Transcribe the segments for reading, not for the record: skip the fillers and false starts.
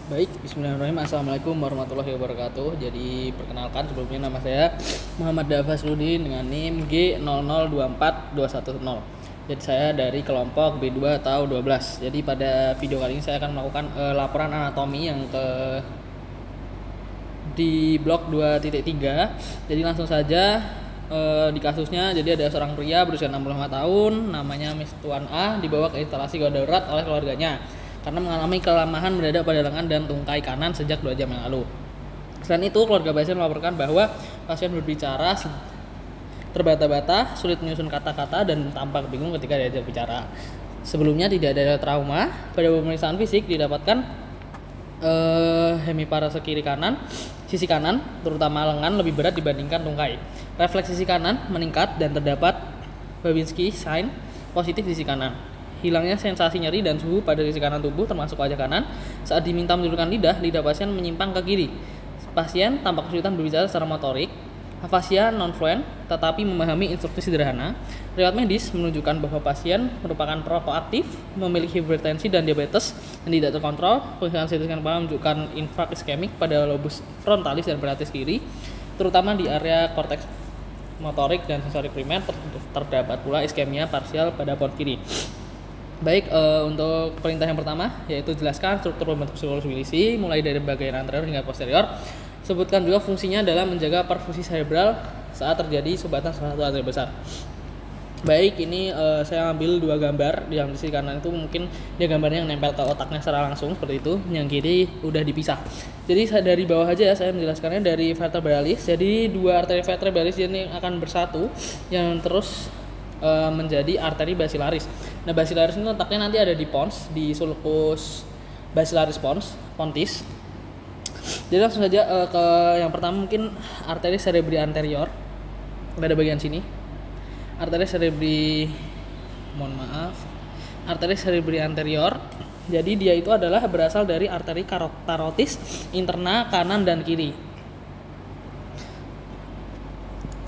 Baik, bismillahirrahmanirrahim. Assalamualaikum warahmatullahi wabarakatuh. Jadi perkenalkan sebelumnya nama saya Muhammad Dafasrudin dengan NIM G00242110. Jadi saya dari kelompok B2 atau 12. Jadi pada video kali ini saya akan melakukan laporan anatomi yang di blok 2.3. Jadi langsung saja di kasusnya. Jadi ada seorang pria berusia 65 tahun, namanya Mr. Tuan A, dibawa ke instalasi gawat darurat oleh keluarganya karena mengalami kelemahan mendadak pada lengan dan tungkai kanan sejak 2 jam yang lalu. Selain itu, keluarga pasien melaporkan bahwa pasien berbicara terbata-bata, sulit menyusun kata-kata, dan tampak bingung ketika diajak bicara. Sebelumnya tidak ada trauma. Pada pemeriksaan fisik didapatkan hemiparese sisi kanan, terutama lengan, lebih berat dibandingkan tungkai. Refleks sisi kanan meningkat dan terdapat Babinski sign positif di sisi kanan. Hilangnya sensasi nyeri dan suhu pada sisi kanan tubuh termasuk wajah kanan. Saat diminta menundukkan lidah pasien menyimpang ke kiri. Pasien tampak kesulitan berbicara secara motorik. Afasia non-fluent tetapi memahami instruksi sederhana. Riwayat medis menunjukkan bahwa pasien merupakan perokok aktif, memiliki hipertensi dan diabetes yang tidak terkontrol. Pemeriksaan CT scan kepala menunjukkan infark iskemik pada lobus frontalis dan paratis kiri, terutama di area korteks motorik dan sensori primer. Terdapat pula iskemia parsial pada pohon kiri. Baik, untuk perintah yang pertama yaitu jelaskan struktur pembentuk siklus bilisi mulai dari bagian anterior hingga posterior. Sebutkan juga fungsinya dalam menjaga perfusi cerebral saat terjadi sumbatan salah satu arteri besar. Baik, ini saya ambil dua gambar. Yang sisi kanan itu mungkin dia gambarnya yang nempel ke otaknya secara langsung seperti itu, yang kiri udah dipisah. Jadi dari bawah aja saya menjelaskannya dari vertebralis. Jadi dua arteri vertebralis ini akan bersatu yang terus menjadi arteri basilaris. Nah, basilaris ini letaknya nanti ada di pons, di sulcus basilaris pontis. Jadi langsung saja ke yang pertama, mungkin arteri cerebri anterior. Pada bagian sini. Arteri cerebri anterior. Jadi dia itu adalah berasal dari arteri karotis interna kanan dan kiri.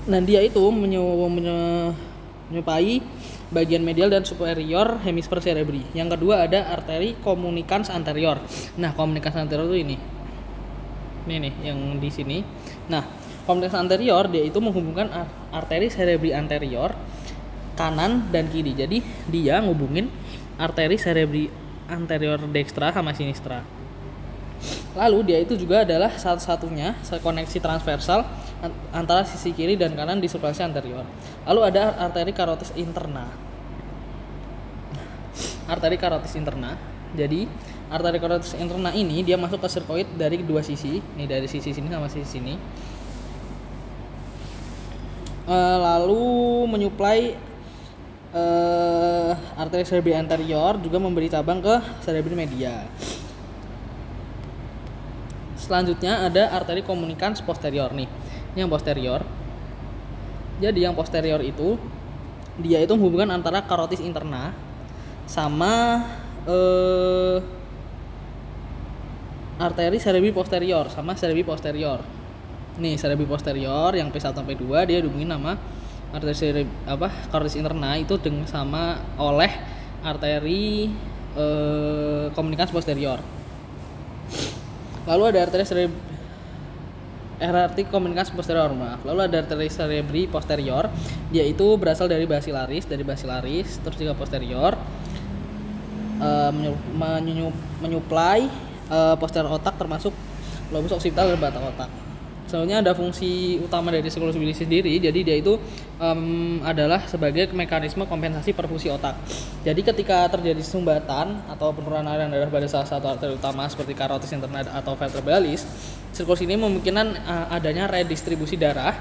Nah, dia itu menyerupai bagian medial dan superior hemisfer cerebri. Yang kedua ada arteri communicans anterior. Nah, communicans anterior itu ini nih yang di sini. Nah, communicans anterior dia itu menghubungkan arteri cerebri anterior kanan dan kiri. Jadi dia ngubungin arteri cerebri anterior dextra sama sinistra. Lalu dia itu juga adalah satu-satunya koneksi transversal antara sisi kiri dan kanan di sirkulasi anterior. Lalu ada arteri karotis interna. Jadi arteri karotis interna ini dia masuk ke sirkoid dari dua sisi. Ini dari sisi sini sama sisi sini. Lalu menyuplai arteri cerebri anterior, juga memberi cabang ke cerebri media. Selanjutnya ada arteri communicans posterior nih. Ini yang posterior. Jadi yang posterior itu dia itu menghubungkan antara karotis interna sama arteri cerebri posterior sama cerebri posterior. Nih, cerebri posterior yang P1 sampai 2 dia dihubungin nama arteri karotis interna itu sama oleh arteri communicans posterior. Lalu ada arteri communicans posterior, Lalu ada arteri cerebri posterior, dia itu berasal dari basilaris, terus juga posterior, menyuplai posterior otak termasuk lobus occipital dan batak otak. Sebenarnya ada fungsi utama dari siklus bilisi sendiri. Jadi dia itu adalah sebagai mekanisme kompensasi perfusi otak. Jadi ketika terjadi sumbatan atau penurunan aliran darah pada salah satu arteri utama seperti karotis interna atau vertebralis, siklus ini memungkinkan adanya redistribusi darah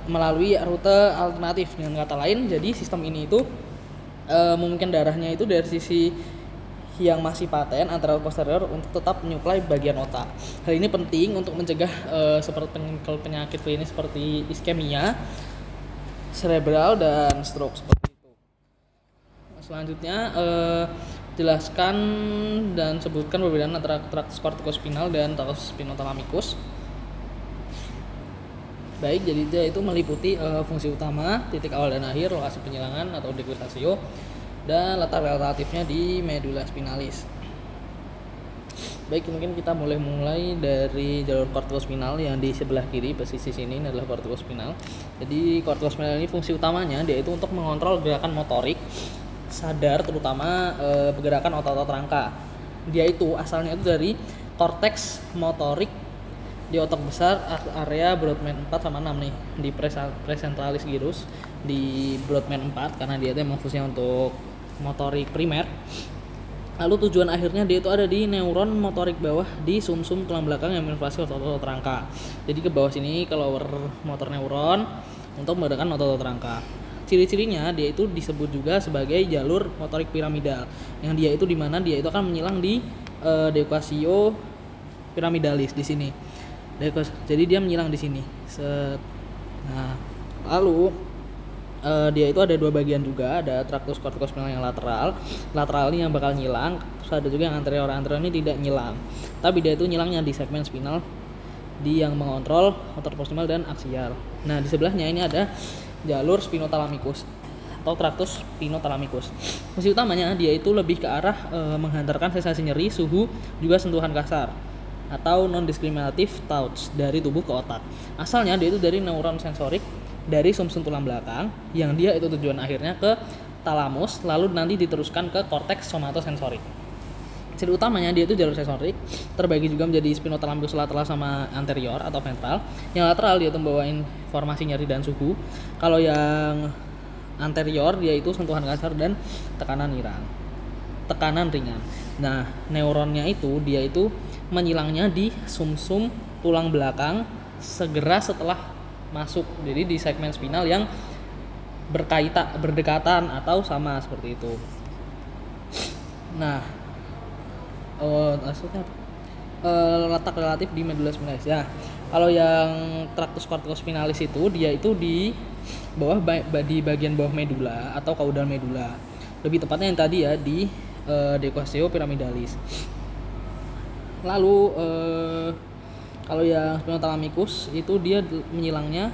melalui rute alternatif. Dengan kata lain, jadi sistem ini itu memungkinkan darahnya itu dari sisi yang masih paten antara posterior untuk tetap menyuplai bagian otak. Hal ini penting untuk mencegah seperti penyakit klinis seperti iskemia cerebral dan stroke seperti itu. Selanjutnya jelaskan dan sebutkan perbedaan antara traktus kortikospinal dan traktus spinothalamikus. Baik, jadi dia itu meliputi fungsi utama, titik awal dan akhir, lokasi penyilangan atau decusatio, dan letak relatifnya di medula spinalis. Baik, mungkin kita mulai dari jalur corticus spinal yang di sebelah kiri posisi sini. Ini adalah corticus spinal. Jadi corticus spinal ini fungsi utamanya dia itu untuk mengontrol gerakan motorik sadar, terutama pergerakan otot-otot rangka. Dia itu asalnya itu dari korteks motorik di otak besar area Brodmann 4 sama 6 nih, di presentalis gyrus di Brodmann 4 karena dia itu memang fungsinya untuk motorik primer. Lalu tujuan akhirnya dia itu ada di neuron motorik bawah di sumsum tulang belakang yang menginnervasi otot-otot rangka. Jadi ke bawah sini ke lower motor neuron untuk menggerakkan otot-otot rangka. Ciri-cirinya dia itu disebut juga sebagai jalur motorik piramidal, yang dia itu dimana dia itu akan menyilang di decussio piramidalis di sini. Jadi dia menyilang di sini. Nah, lalu dia itu ada dua bagian juga, ada tractus corticus spinal yang lateral ini yang bakal nyilang, terus ada juga yang anterior ini tidak nyilang, tapi dia itu nyilangnya di segmen spinal yang mengontrol motor proximal dan aksial. Nah, di sebelahnya ini ada jalur spinothalamicus atau tractus spinothalamicus. Fungsi utamanya dia itu lebih ke arah menghantarkan sensasi nyeri, suhu, juga sentuhan kasar atau non-discriminative touch dari tubuh ke otak. Asalnya dia itu dari neuron sensorik dari sumsum tulang belakang, yang dia itu tujuan akhirnya ke talamus, lalu nanti diteruskan ke korteks somatosensorik. Ciri utamanya dia itu jalur sensorik, terbagi juga menjadi spinothalamicus lateral sama anterior atau ventral. Yang lateral dia itu membawa informasi nyeri dan suhu. Kalau yang anterior dia itu sentuhan kasar dan tekanan ringan. Nah, neuronnya itu dia itu menyilangnya di sumsum tulang belakang segera setelah masuk, jadi di segmen spinal yang berdekatan atau sama seperti itu. Nah, maksudnya letak relatif di medula spinalis ya. Kalau yang tractus corticus spinalis itu dia itu di bawah di bagian bawah medula atau caudal medula. Lebih tepatnya yang tadi ya di decussio piramidalis. Lalu kalau yang spinothalamicus itu dia menyilangnya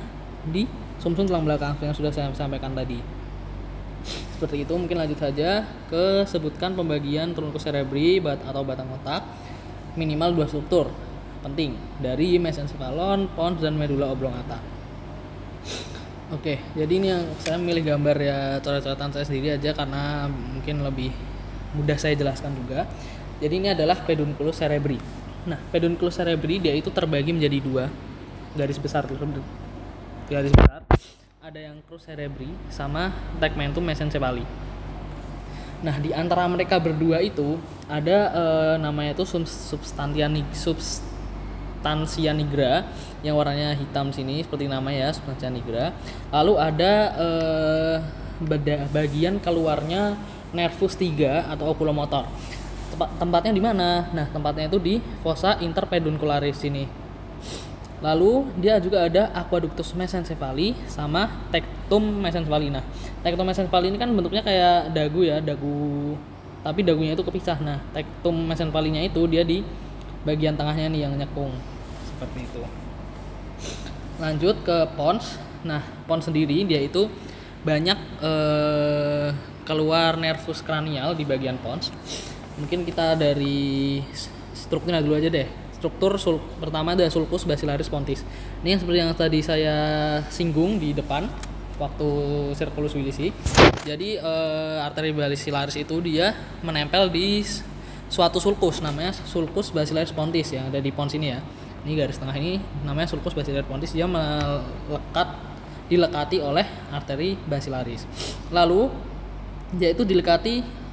di sumsum tulang belakang yang sudah saya sampaikan tadi. Seperti itu, mungkin lanjut saja ke sebutkan pembagian truncus cerebri atau batang otak. Minimal 2 struktur penting dari mesencephalon, pons, dan medula oblongata. Oke, jadi ini yang saya memilih gambar ya, coret-coretan saya sendiri aja karena mungkin lebih mudah saya jelaskan juga. Jadi ini adalah pedunculus cerebri. Nah, pedunculus cerebri dia itu terbagi menjadi 2 garis besar. Ada yang crus cerebri sama tegmentum mesencepali. Nah, di antara mereka berdua itu ada namanya itu substantia nigra yang warnanya hitam sini seperti nama ya, substantia nigra. Lalu ada bagian keluarnya nervus 3 atau oculomotor. Tempatnya di mana? Nah, tempatnya itu di fossa interpeduncularis sini. Lalu dia juga ada aqueductus mesencepali sama tectum mesencepali. Nah, tectum mesencepali ini kan bentuknya kayak dagu ya, tapi dagunya itu kepisah. Nah, tectum mesencepalinya itu dia di bagian tengahnya nih yang nyekung seperti itu. Lanjut ke pons. Nah, pons sendiri dia itu banyak keluar nervus kranial di bagian pons. Mungkin kita dari strukturnya dulu aja deh. Struktur pertama ada sulcus basilaris pontis. Ini yang seperti yang tadi saya singgung di depan waktu circulus Willisi. Jadi arteri basilaris itu dia menempel di suatu sulcus namanya sulcus basilaris pontis yang ada di pons ini ya. Ini garis tengah ini namanya sulcus basilaris pontis, dia dilekati oleh arteri basilaris. Lalu dia itu dilekati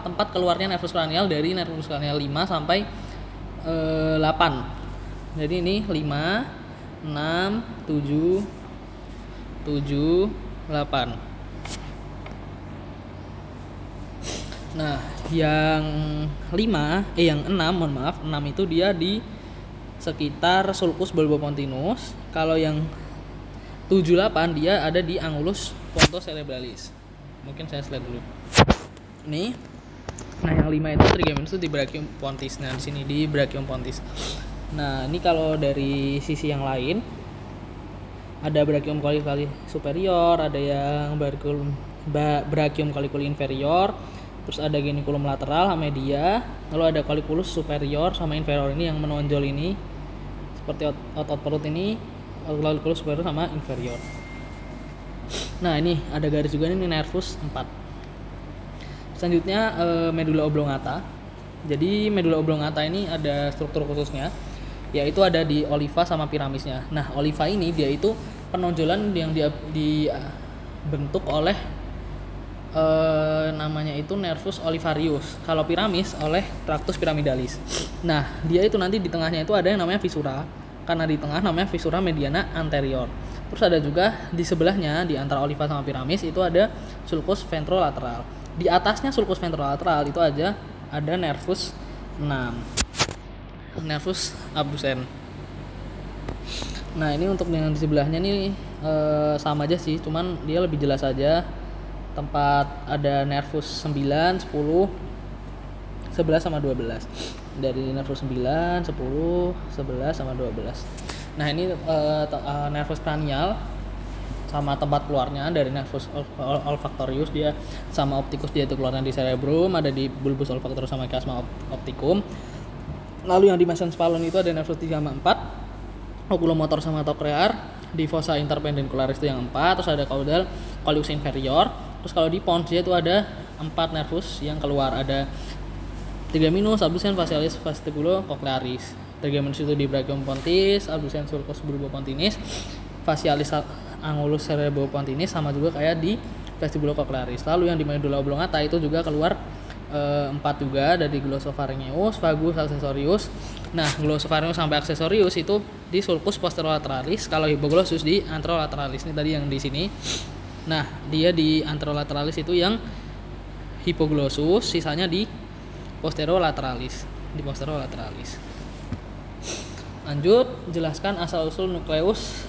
tempat keluarnya nervus kranial dari nervus kranial 5 sampai 8. Jadi ini 5, 6, 7, 8. Nah, yang 6 itu dia di sekitar sulcus bulbopontinus. Kalau yang 7, 8 dia ada di angulus pontocerebralis. Mungkin saya slide dulu. Nih. Nah, yang 5 itu trigeminus itu di brachium pontis. Nah, di sini di brachium pontis. Nah, ini kalau dari sisi yang lain ada brachium colliculi superior, ada yang brachium colliculi inferior, Terus ada geniculum lateral sama media, lalu ada colliculus superior sama inferior ini yang menonjol ini seperti otot perut ini, colliculus superior sama inferior. Nah, ini ada garis juga ini nervus 4. Selanjutnya medulla oblongata. Jadi medulla oblongata ini ada struktur khususnya, yaitu ada di oliva sama piramisnya. Nah, oliva ini dia itu penonjolan yang dibentuk oleh namanya itu nervus olivarius. Kalau piramis oleh tractus pyramidalis. Nah, dia itu nanti di tengahnya itu ada yang namanya fissura. Karena di tengah namanya fissura mediana anterior. Terus ada juga di sebelahnya di antara oliva sama piramis itu ada sulcus ventrolateral. Di atasnya sulcus ventrolateral itu aja ada nervus 6. Nervus abducens. Nah, ini untuk yang di sebelahnya nih sama aja sih, cuman dia lebih jelas aja. Tempat ada nervus 9, 10, 11 sama 12. Dari nervus 9, 10, 11 sama 12. Nah, ini nervus cranial sama tempat keluarnya dari nervus olfactorius, dia sama opticus, dia itu keluarnya di cerebrum, ada di bulbus olfactorius sama chiasma opticum. Lalu yang di mesencephalon itu ada nervus 3 sama 4, oculomotor sama trochlear, di fossa interpendicularis itu yang 4, terus ada caudal colliculus inferior. Terus kalau di pons dia itu ada 4 nervus yang keluar, ada trigeminus, abducens, facialis, vestibulo-cochlearis. Trigeminus itu di brachium pontis, abducens sulcus bulbopontinis, facialis angulus cerebropontinis, sama juga kayak di vestibulo-cochlearis. Lalu yang di medulla oblongata itu juga keluar 4 juga, dari glossopharyngeus, vagus, accessorius. Nah, glossopharyngeus sampai accessorius itu di sulcus posterolaterales, kalau hypoglossus di anterolaterales. Ini tadi yang di sini. Nah, dia di anterolaterales itu yang hypoglossus, sisanya di posterolaterales. Lanjut, jelaskan asal usul nukleus.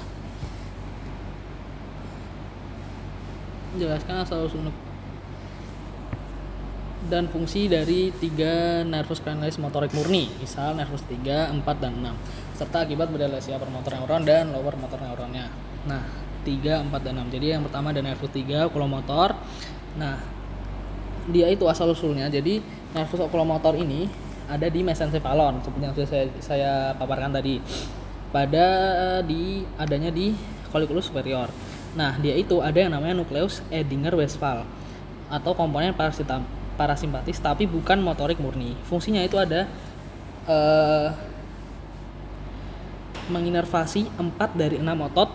Dan fungsi dari 3 nervus cranialis motorik murni, misal nervus 3, 4, dan 6, serta akibat berelesia upper motor neuron dan lower motor neuronnya. Nah, 3, 4, dan 6. Jadi yang pertama ada nervus 3, oculomotor. Nah, dia itu asal usulnya. Jadi nervus oculomotor ini ada di mesencephalon, seperti yang sudah saya paparkan tadi. Adanya di colliculus superior. Nah, dia itu ada yang namanya nukleus Edinger-Westphal atau komponen parasimpatis tapi bukan motorik murni. Fungsinya itu ada menginervasi 4 dari 6 otot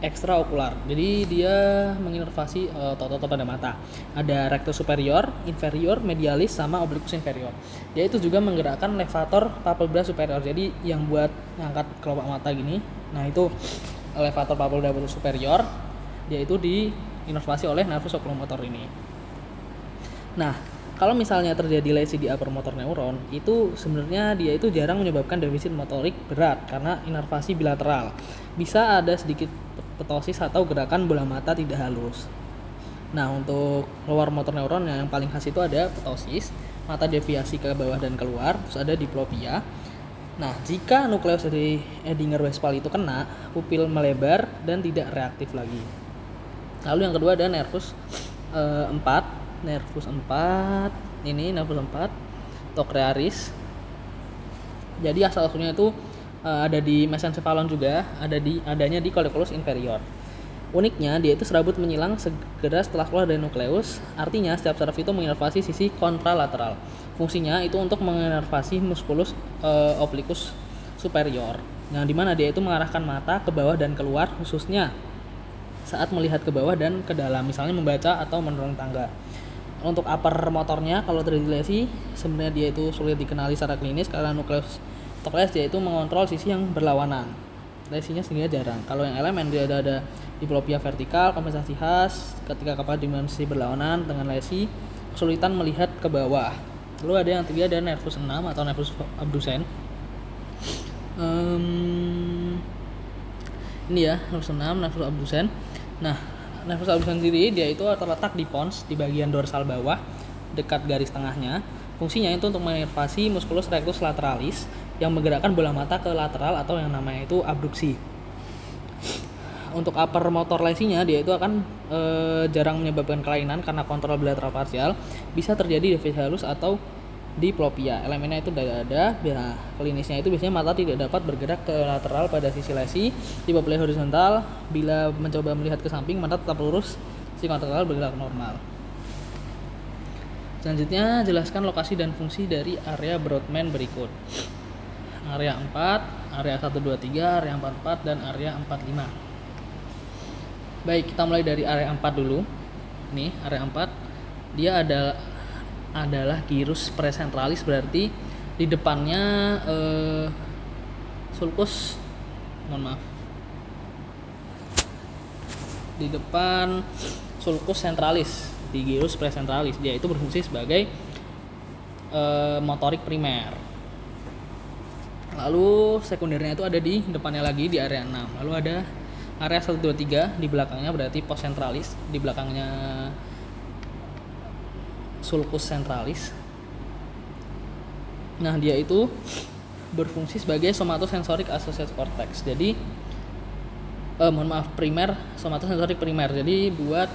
ekstraokular. Jadi dia menginervasi otot-otot pada mata. Ada rectus superior, inferior, medialis, sama obliquus inferior. Dia itu juga menggerakkan levator papilla superior. Jadi yang buat ngangkat kelopak mata gini. Nah, itu levator papilla superior. Dia itu diinervasi oleh nervus oculomotor ini. Nah, kalau misalnya terjadi lesi di upper motor neuron, itu sebenarnya dia itu jarang menyebabkan defisit motorik berat karena inervasi bilateral. Bisa ada sedikit ptosis atau gerakan bola mata tidak halus. Nah, untuk lower motor neuron yang paling khas itu ada ptosis, mata deviasi ke bawah dan keluar, terus ada diplopia. Nah, jika nukleus dari Edinger-Westphal itu kena, pupil melebar dan tidak reaktif lagi. Lalu yang kedua ada nervus 4, trochlearis. Jadi asal usulnya itu ada di mesencephalon juga, adanya di colliculus inferior. Uniknya dia itu serabut menyilang segera setelah keluar dari nukleus, artinya setiap saraf itu menginervasi sisi kontralateral. Fungsinya itu untuk menginervasi musculus obliquus superior, yang dimana dia itu mengarahkan mata ke bawah dan keluar, khususnya saat melihat ke bawah dan ke dalam, misalnya membaca atau mendorong tangga. Untuk upper motornya, kalau terjadi lesi, sebenarnya dia itu sulit dikenali secara klinis karena nukleus trochleas dia itu mengontrol sisi yang berlawanan. Lesinya sehingga jarang. Kalau yang elemen dia ada diplopia vertikal, kompensasi khas ketika kapal dimensi berlawanan dengan lesi, kesulitan melihat ke bawah. Lalu ada yang ketiga ada nervus 6 atau nervus abducens. Ini ya, nervus 6, nervus abducens. Nah, nervus abducens sendiri dia itu terletak di pons di bagian dorsal bawah dekat garis tengahnya. Fungsinya itu untuk menginervasi musculus rectus lateralis yang menggerakkan bola mata ke lateral atau yang namanya itu abduksi. untuk upper motor lesinya dia itu akan jarang menyebabkan kelainan karena kontrol bilateral parsial, bisa terjadi di face halus atau diplopia. Elemennya itu dada. Ya, klinisnya itu biasanya mata tidak dapat bergerak ke lateral pada sisi lesi, tipe play horizontal. Bila mencoba melihat ke samping, mata tetap lurus, si kontraktile bergerak normal. Selanjutnya, jelaskan lokasi dan fungsi dari area Brodmann berikut. Area 4, area 123, area 44, dan area 45. Baik, kita mulai dari area 4 dulu. Nih, area 4 dia adalah gyrus presentralis, berarti di depannya sulcus, di depan sulcus centralis di gyrus presentralis, dia itu berfungsi sebagai motorik primer. Lalu sekundernya itu ada di depannya lagi di area 6. Lalu ada area 123 di belakangnya, berarti post centralis, di belakangnya sulcus centralis. Nah, dia itu berfungsi sebagai somatosensorik associated cortex. Jadi primer, somatosensorik primer. Jadi buat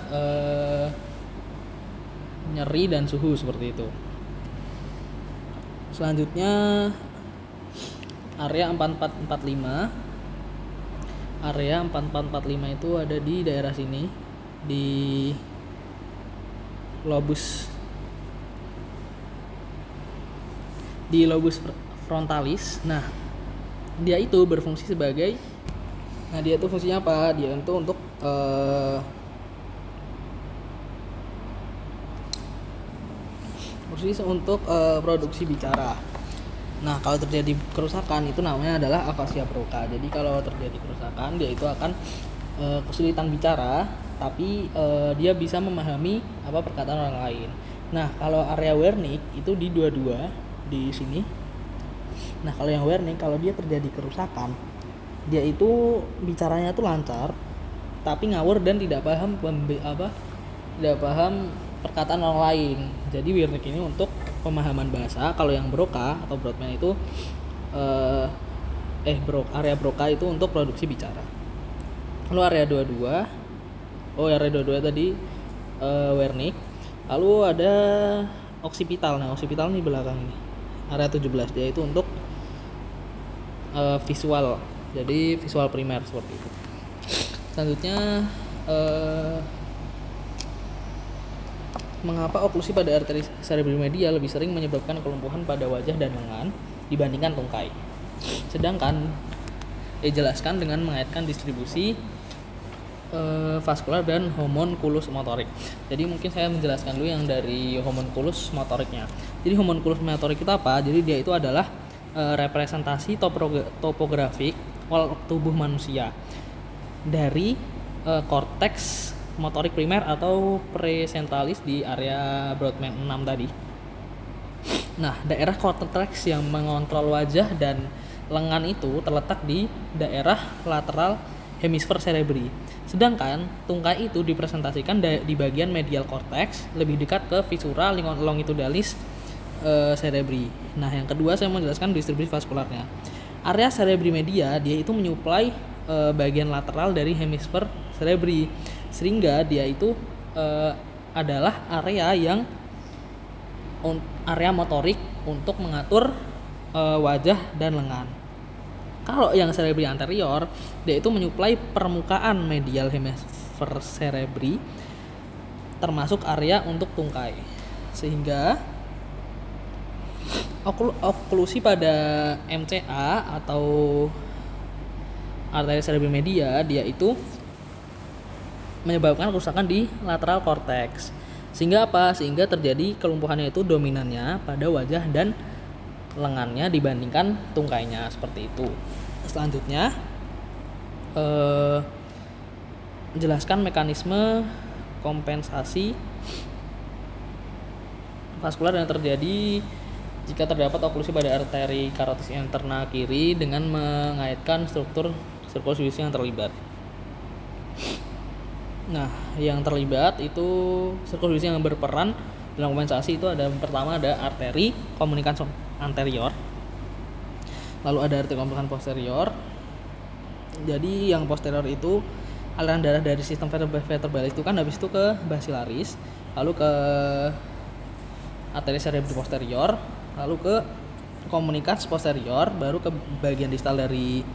nyeri dan suhu seperti itu. Selanjutnya area 4445. Area 4445 itu ada di daerah sini, di lobus frontalis. Nah, dia itu berfungsi sebagai, dia itu fungsinya apa? Dia itu untuk produksi bicara. Nah, kalau terjadi kerusakan itu namanya adalah afasia broca. Jadi kalau terjadi kerusakan, dia itu akan kesulitan bicara, tapi dia bisa memahami apa perkataan orang lain. Nah, kalau area Wernicke itu di dua-dua di sini. Nah, kalau yang Wernicke, kalau dia terjadi kerusakan, dia itu bicaranya tuh lancar, tapi ngawur dan tidak paham perkataan orang lain. Jadi Wernicke ini untuk pemahaman bahasa. Kalau yang Broca atau Brodmann itu area Broca itu untuk produksi bicara. Lalu area 22, area 22 tadi Wernicke. Lalu ada oksipital. Nah, oksipital nih belakang ini, area 17, dia itu untuk visual. Jadi visual primer seperti itu. Selanjutnya mengapa oklusi pada arteri cerebri media lebih sering menyebabkan kelumpuhan pada wajah dan lengan dibandingkan tungkai? Sedangkan jelaskan dengan mengaitkan distribusi vaskular dan homunculus motorik. Jadi mungkin saya menjelaskan dulu yang dari homunculus motoriknya. Jadi homunculus motorik itu apa? Jadi dia itu adalah representasi topografik tubuh manusia dari korteks motorik primer atau presentralis di area Brodmann 6 tadi. Nah, daerah korteks yang mengontrol wajah dan lengan itu terletak di daerah lateral hemisfer cerebri. Sedangkan tungkai itu dipresentasikan di bagian medial cortex, lebih dekat ke viscera longitudinalis cerebri. Nah, yang kedua saya mau jelaskan distribusi vaskularnya. Area cerebri media dia itu menyuplai bagian lateral dari hemisfer cerebri, sehingga dia itu adalah area motorik untuk mengatur wajah dan lengan. Kalau yang cerebri anterior, dia itu menyuplai permukaan medial hemisfer cerebri, termasuk area untuk tungkai. Sehingga oklusi pada MCA atau arteri cerebri media, dia itu menyebabkan kerusakan di lateral cortex. Sehingga apa? Sehingga terjadi kelumpuhannya itu dominannya pada wajah dan lengannya dibandingkan tungkainya, seperti itu. Selanjutnya jelaskan mekanisme kompensasi vaskular yang terjadi jika terdapat oklusi pada arteri karotis interna kiri dengan mengaitkan struktur sirkulus visi yang terlibat. Nah, yang terlibat itu sirkulus visi yang berperan dalam kompensasi itu pertama ada arteri komunikan anterior, lalu ada arteri komunikan posterior. Jadi yang posterior itu aliran darah dari sistem vertebralis itu kan habis itu ke basilaris, lalu ke arteri cerebri posterior, lalu ke komunikans posterior, baru ke bagian distal dari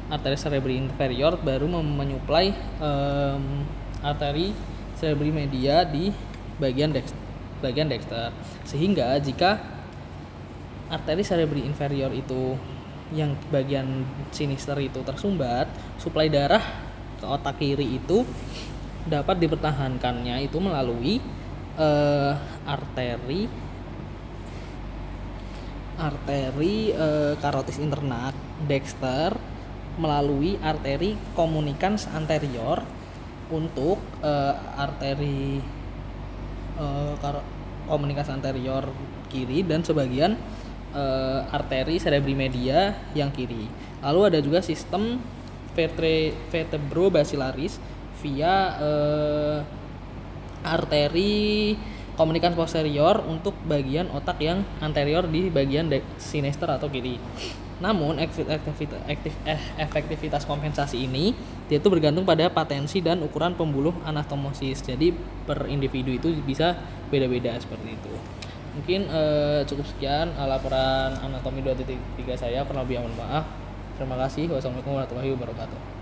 arteri cerebri inferior, baru menyuplai arteri cerebri media di bagian dexter. Sehingga jika arteri cerebri inferior itu yang bagian sinister itu tersumbat, suplai darah ke otak kiri itu dapat dipertahankannya itu melalui arteri karotis interna dexter melalui arteri komunikans anterior untuk arteri komunikans anterior kiri dan sebagian arteri cerebri media yang kiri. Lalu ada juga sistem vertebrobasilaris via arteri komunikans posterior untuk bagian otak yang anterior di bagian sinister atau kiri. Namun efektivitas kompensasi ini dia itu bergantung pada potensi dan ukuran pembuluh anatomosis. Jadi per individu itu bisa beda-beda seperti itu. Mungkin cukup sekian laporan anatomi 2.3 saya. Kurang lebih mohon maaf. Terima kasih. Wassalamualaikum warahmatullahi wabarakatuh.